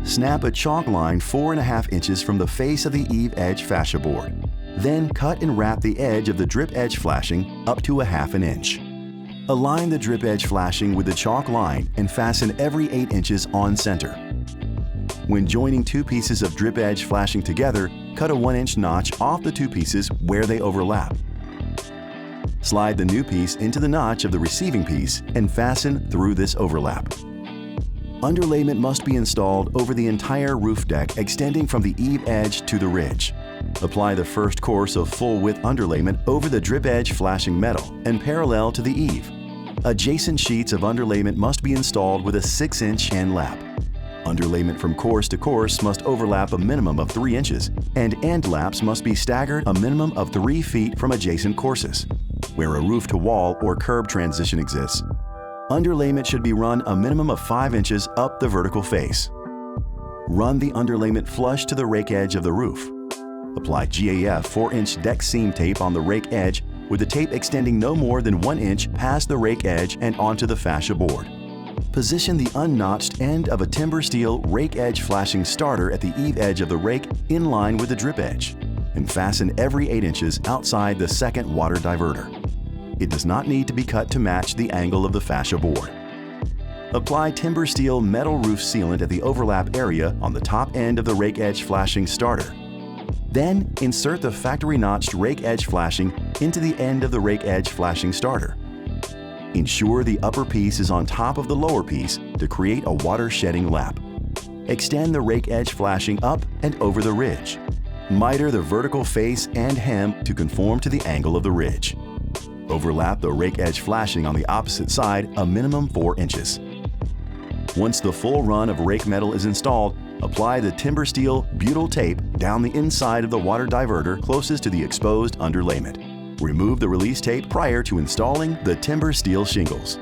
Snap a chalk line 4.5 inches from the face of the eave edge fascia board. Then cut and wrap the edge of the drip edge flashing up to 1/2 inch. Align the drip edge flashing with the chalk line and fasten every 8 inches on center. When joining two pieces of drip edge flashing together, cut a 1-inch notch off the two pieces where they overlap. Slide the new piece into the notch of the receiving piece and fasten through this overlap. Underlayment must be installed over the entire roof deck extending from the eave edge to the ridge. Apply the first course of full-width underlayment over the drip edge flashing metal and parallel to the eave. Adjacent sheets of underlayment must be installed with a 6-inch end lap. Underlayment from course to course must overlap a minimum of 3 inches, and end laps must be staggered a minimum of 3 feet from adjacent courses. Where a roof-to-wall or curb transition exists, underlayment should be run a minimum of 5 inches up the vertical face. Run the underlayment flush to the rake edge of the roof. Apply GAF 4-inch deck seam tape on the rake edge with the tape extending no more than 1 inch past the rake edge and onto the fascia board. Position the unnotched end of a timber steel rake edge flashing starter at the eave edge of the rake in line with the drip edge, and fasten every 8 inches outside the second water diverter. It does not need to be cut to match the angle of the fascia board. Apply timber steel metal roof sealant at the overlap area on the top end of the rake edge flashing starter. Then insert the factory notched rake edge flashing into the end of the rake edge flashing starter. Ensure the upper piece is on top of the lower piece to create a water shedding lap. Extend the rake edge flashing up and over the ridge. Miter the vertical face and hem to conform to the angle of the ridge. Overlap the rake edge flashing on the opposite side a minimum 4 inches. Once the full run of rake metal is installed, apply the timber steel butyl tape down the inside of the water diverter closest to the exposed underlayment. Remove the release tape prior to installing the timber steel shingles.